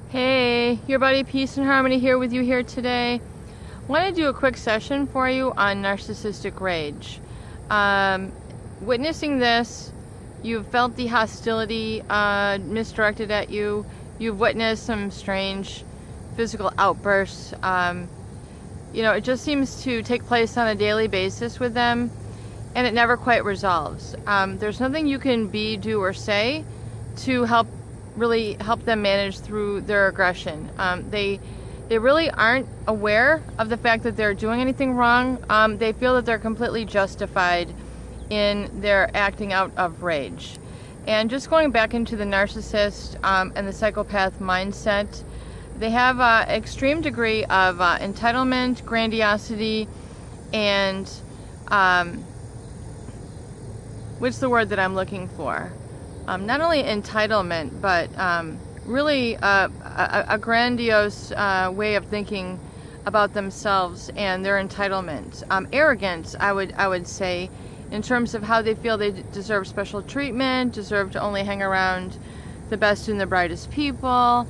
Hey, your buddy Peace and Harmony here with you here today. I want to do a quick session for you on Narcissistic Rage. Witnessing this, you've felt the hostility misdirected at you. You've witnessed some strange physical outbursts. It just seems to take place on a daily basis with them, and it never quite resolves. There's nothing you can be, do, or say to really help them manage through their aggression. They really aren't aware of the fact that they're doing anything wrong. They feel that they're completely justified in their acting out of rage. And just going back into the narcissist and the psychopath mindset, they have an extreme degree of entitlement, grandiosity, and what's the word that I'm looking for? Not only entitlement, but really a grandiose way of thinking about themselves and their entitlement. Arrogance, I would say, in terms of how they feel they deserve special treatment, deserve to only hang around the best and the brightest people,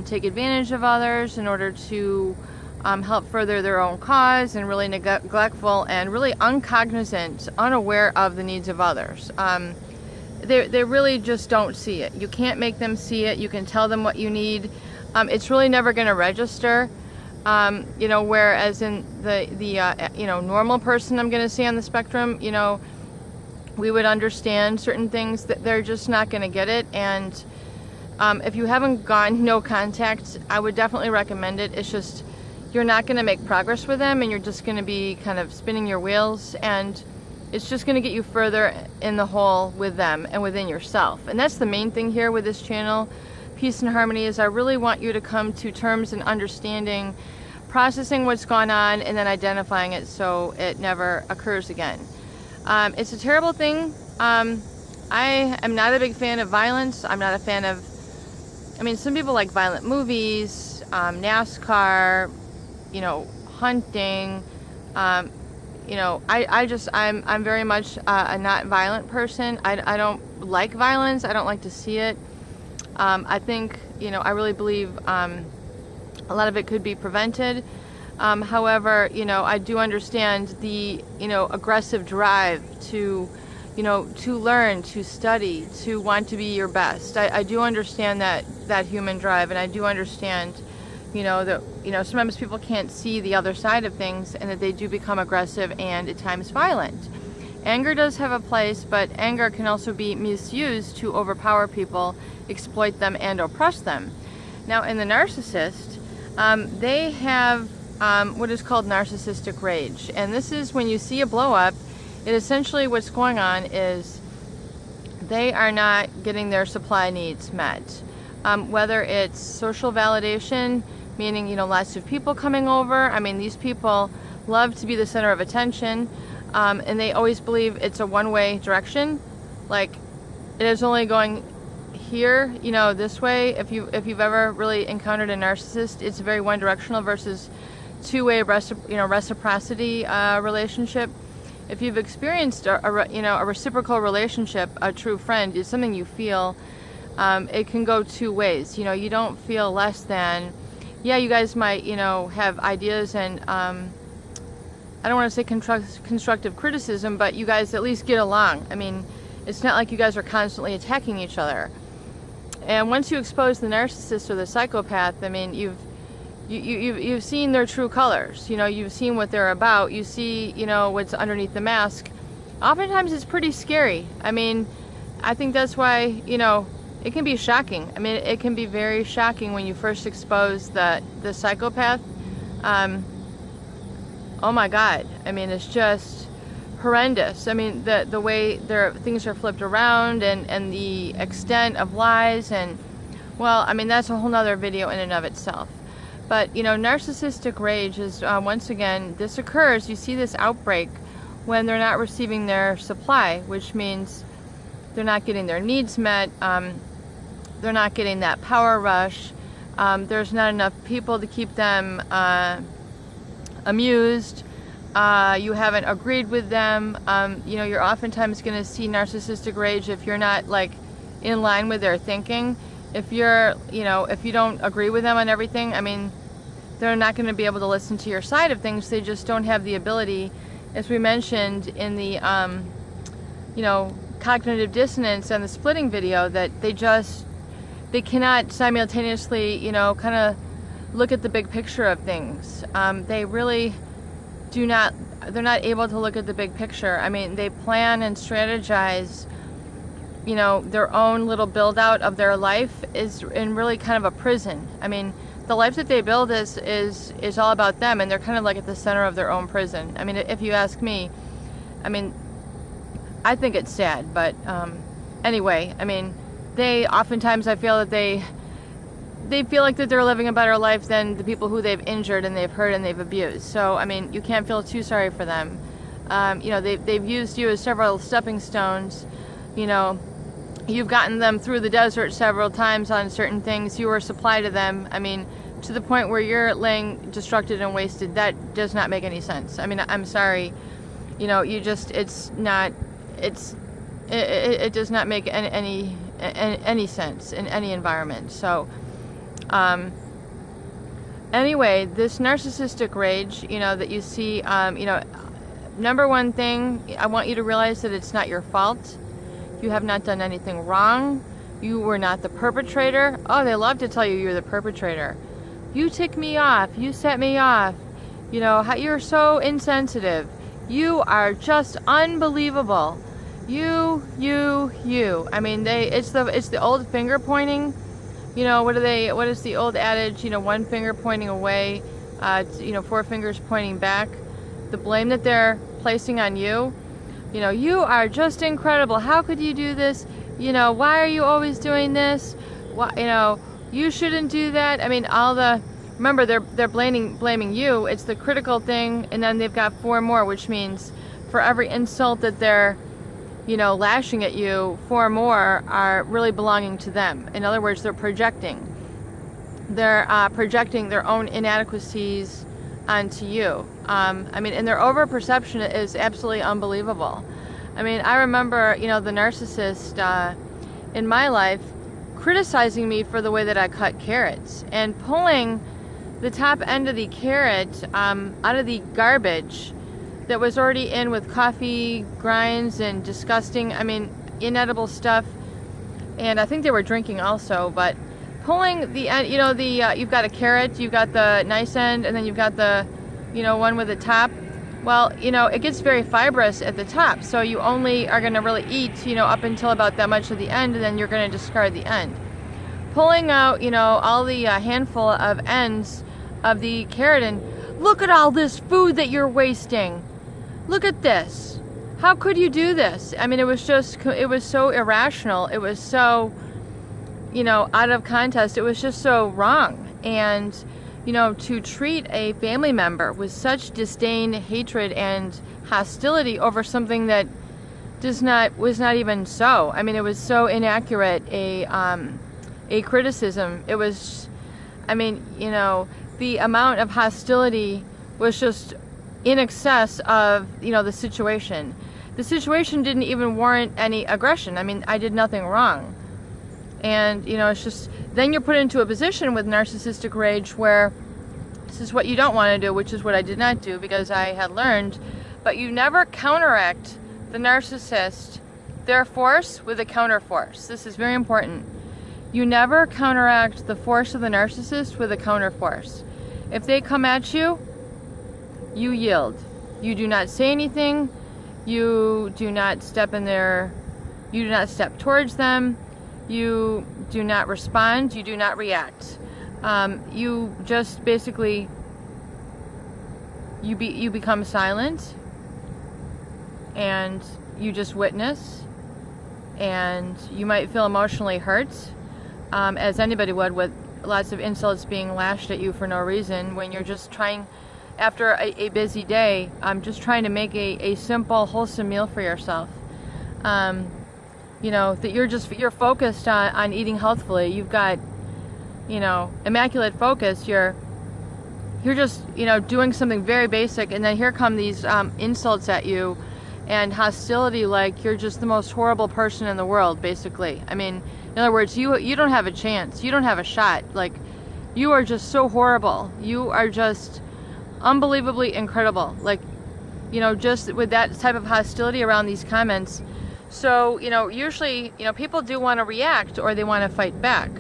take advantage of others in order to help further their own cause, and really neglectful and really uncognizant, unaware of the needs of others. They really just don't see it. You can't make them see it. You can tell them what you need. It's really never going to register. Whereas in the normal person I'm going to see on the spectrum, we would understand certain things, that they're just not going to get it. And if you haven't gone no contact, I would definitely recommend it. It's just you're not going to make progress with them, and you're just going to be kind of spinning your wheels, and it's just going to get you further in the hole with them and within yourself. And that's the main thing here with this channel, Peace and Harmony, is I really want you to come to terms and understanding, processing what's gone on, and then identifying it so it never occurs again. It's a terrible thing. I am not a big fan of violence. I'm not a fan of, some people like violent movies, NASCAR, hunting, I'm very much a not violent person. I don't like violence. I don't like to see it. I think, I really believe a lot of it could be prevented. However, I do understand the, aggressive drive to learn, to study, to want to be your best. I do understand that human drive, and I do understand that sometimes people can't see the other side of things, and that they do become aggressive and at times violent. Anger does have a place, but anger can also be misused to overpower people, exploit them, and oppress them. Now, in the narcissist, they have what is called narcissistic rage, and this is when you see a blow up. It essentially, what's going on is they are not getting their supply needs met, whether it's social validation, meaning, lots of people coming over. These people love to be the center of attention, and they always believe it's a one-way direction. Like, it is only going here, this way. If you've ever really encountered a narcissist, it's very one-directional versus two-way reciprocity relationship. If you've experienced a reciprocal relationship, a true friend is something you feel. It can go two ways. You don't feel less than. Yeah, you guys might, have ideas and, I don't want to say constructive criticism, but you guys at least get along. It's not like you guys are constantly attacking each other. And once you expose the narcissist or the psychopath, you've seen their true colors. You've seen what they're about. You see, what's underneath the mask. Oftentimes it's pretty scary. I think that's why, it can be shocking. It can be very shocking when you first expose the psychopath. Oh my God. It's just horrendous. The way things are flipped around, and the extent of lies, and, well, that's a whole nother video in and of itself. But, narcissistic rage is, once again, this occurs, you see this outbreak when they're not receiving their supply, which means they're not getting their needs met. They're not getting that power rush. There's not enough people to keep them amused. You haven't agreed with them. You're oftentimes going to see narcissistic rage if you're not in line with their thinking. if if you don't agree with them on everything, I mean, they're not going to be able to listen to your side of things. They just don't have the ability, as we mentioned in the, cognitive dissonance and the splitting video, that they cannot simultaneously, kind of look at the big picture of things. They really they're not able to look at the big picture. I mean, they plan and strategize, their own little build out of their life is in really kind of a prison. I mean, the life that they build is all about them, and they're kind of like at the center of their own prison. I mean, if you ask me, I mean, I think it's sad, but anyway, I mean, oftentimes I feel that they feel like that they're living a better life than the people who they've injured and they've hurt and they've abused. So, I mean, you can't feel too sorry for them. They've used you as several stepping stones. You've gotten them through the desert several times on certain things. You were a supply to them. I mean, to the point where you're laying destructed and wasted. That does not make any sense. I mean, I'm sorry. It does not make any sense in any environment. So, anyway, this narcissistic rage, that you see, number one thing, I want you to realize that it's not your fault. You have not done anything wrong. You were not the perpetrator. Oh, they love to tell you you're the perpetrator. You tick me off. You set me off. You're so insensitive. You are just unbelievable. You. I mean, it's the old finger pointing. What is the old adage? One finger pointing away, four fingers pointing back. The blame that they're placing on you. You are just incredible. How could you do this? Why are you always doing this? Why, you shouldn't do that. I mean, remember, they're blaming you. It's the critical thing, and then they've got four more, which means for every insult that they're lashing at you, four more are really belonging to them. In other words, they're projecting. They're projecting their own inadequacies onto you. I mean, and their over-perception is absolutely unbelievable. I mean, I remember, the narcissist in my life criticizing me for the way that I cut carrots and pulling the top end of the carrot out of the garbage that was already in with coffee grinds and disgusting, inedible stuff. And I think they were drinking also, but pulling the end, you've got a carrot, you've got the nice end, and then you've got the, one with the top. Well, it gets very fibrous at the top, so you only are going to really eat, up until about that much of the end, and then you're going to discard the end. Pulling out, all the handful of ends of the carrot, and look at all this food that you're wasting. Look at this. How could you do this? I mean, it was so irrational. It was so, out of context. It was just so wrong. And, to treat a family member with such disdain, hatred, and hostility over something that was not even so. I mean, it was so inaccurate a criticism. It was, the amount of hostility was just in excess of, the situation. The situation didn't even warrant any aggression. I mean, I did nothing wrong. And, it's just, then you're put into a position with narcissistic rage where this is what you don't want to do, which is what I did not do because I had learned. But you never counteract the narcissist, their force, with a counter force. This is very important. You never counteract the force of the narcissist with a counter force. If they come at you, you yield. You do not say anything. You do not step towards them. You do not respond. You do not react. You just basically, you become silent, and you just witness, and you might feel emotionally hurt, as anybody would with lots of insults being lashed at you for no reason when you're just trying, after a busy day, just trying to make a simple, wholesome meal for yourself. That you're focused on eating healthfully. You've got, immaculate focus. You're just, doing something very basic, and then here come these insults at you and hostility, like you're just the most horrible person in the world, basically. I mean, In other words, you don't have a chance. You don't have a shot. Like, you are just so horrible. You are just unbelievably incredible. Like, you know, just with that type of hostility around these comments. So, you know, usually, you know, people do want to react or they want to fight back.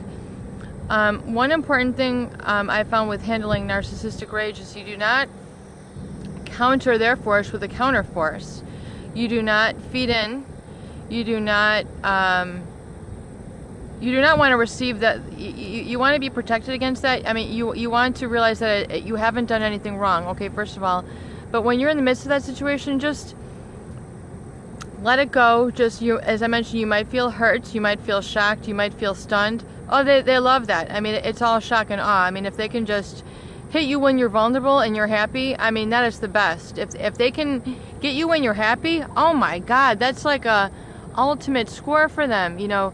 One important thing I found with handling narcissistic rage is you do not counter their force with a counter force. You do not feed in. You do not want to receive that. You want to be protected against that. I mean, you want to realize that you haven't done anything wrong, okay, first of all. But when you're in the midst of that situation, just let it go. Just, as I mentioned, you might feel hurt, you might feel shocked, you might feel stunned. Oh, they love that. I mean, it's all shock and awe. I mean, if they can just hit you when you're vulnerable and you're happy, I mean, that is the best. If they can get you when you're happy, oh my God, that's like a ultimate score for them. You know,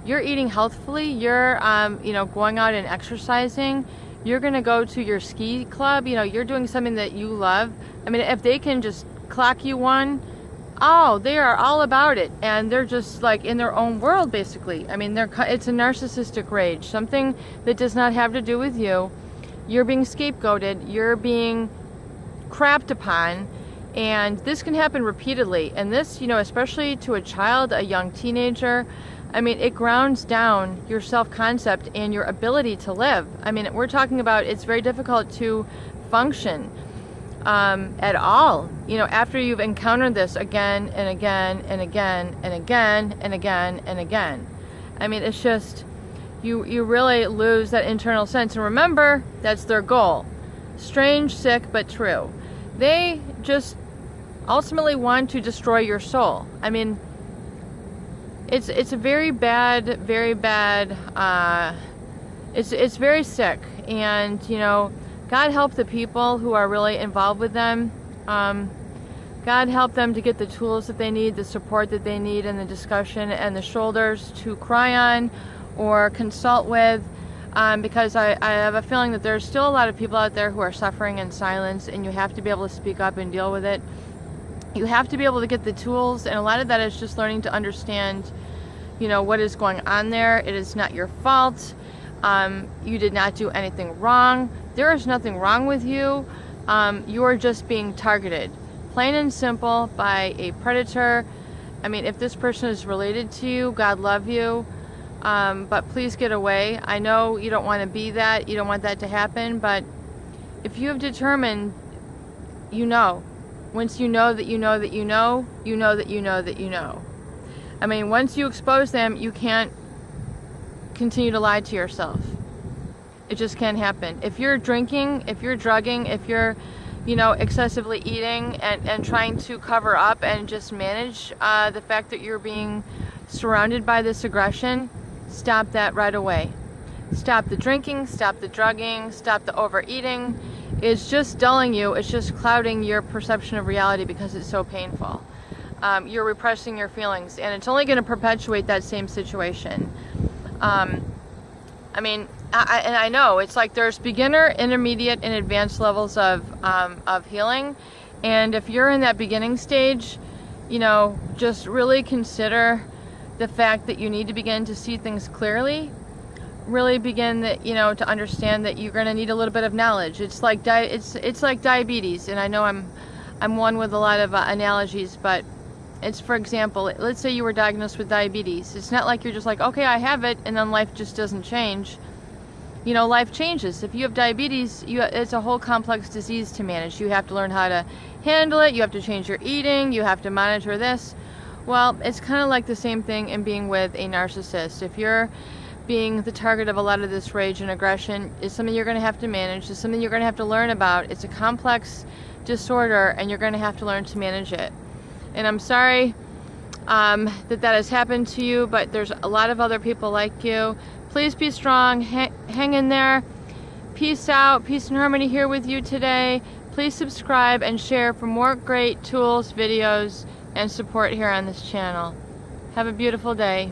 you're eating healthfully, you're you know, going out and exercising, you're gonna go to your ski club, you know, you're doing something that you love. I mean, if they can just clock you one, oh, they are all about it, and they're just like in their own world, basically. I mean, it's a narcissistic rage, something that does not have to do with you. You're being scapegoated, you're being crapped upon, and this can happen repeatedly. And this, you know, especially to a child, a young teenager, I mean, it grounds down your self-concept and your ability to live. I mean, we're talking about it's very difficult to function at all, you know, after you've encountered this again and again and again and again and again and again. I mean, it's just, you really lose that internal sense. And remember, that's their goal. Strange, sick, but true. They just ultimately want to destroy your soul. I mean, it's a very bad, it's very sick. And, you know, God help the people who are really involved with them. God help them to get the tools that they need, the support that they need, and the discussion and the shoulders to cry on or consult with, because I have a feeling that there's still a lot of people out there who are suffering in silence, and you have to be able to speak up and deal with it. You have to be able to get the tools, and a lot of that is just learning to understand, you know, what is going on there. It is not your fault. You did not do anything wrong. There is nothing wrong with you. You are just being targeted, plain and simple, by a predator. I mean, if this person is related to you, God love you, but please get away. I know you don't want to be that. You don't want that to happen, but if you have determined, you know, once you know that you know that you know, you know that you know that you know. I mean, once you expose them, you can't continue to lie to yourself. It just can't happen. If you're drinking, if you're drugging, if you're, you know, excessively eating and trying to cover up and just manage the fact that you're being surrounded by this aggression, stop that right away. Stop the drinking, stop the drugging, stop the overeating. It's just dulling you. It's just clouding your perception of reality because it's so painful. You're repressing your feelings, and it's only going to perpetuate that same situation. I mean, I know it's like there's beginner, intermediate, and advanced levels of healing, and if you're in that beginning stage, you know, just really consider the fact that you need to begin to see things clearly. Really begin that, you know, to understand that you're going to need a little bit of knowledge. It's like it's like diabetes, and I know I'm one with a lot of analogies, but it's, for example, let's say you were diagnosed with diabetes. It's not like you're just like, okay, I have it, and then life just doesn't change. You know, life changes. If you have diabetes, it's a whole complex disease to manage. You have to learn how to handle it. You have to change your eating. You have to monitor this. Well, it's kind of like the same thing in being with a narcissist. If you're being the target of a lot of this rage and aggression, it's something you're going to have to manage. It's something you're going to have to learn about. It's a complex disorder, and you're going to have to learn to manage it. And I'm sorry that has happened to you, but there's a lot of other people like you. Please be strong. Hang in there. Peace out. Peace and harmony here with you today. Please subscribe and share for more great tools, videos, and support here on this channel. Have a beautiful day.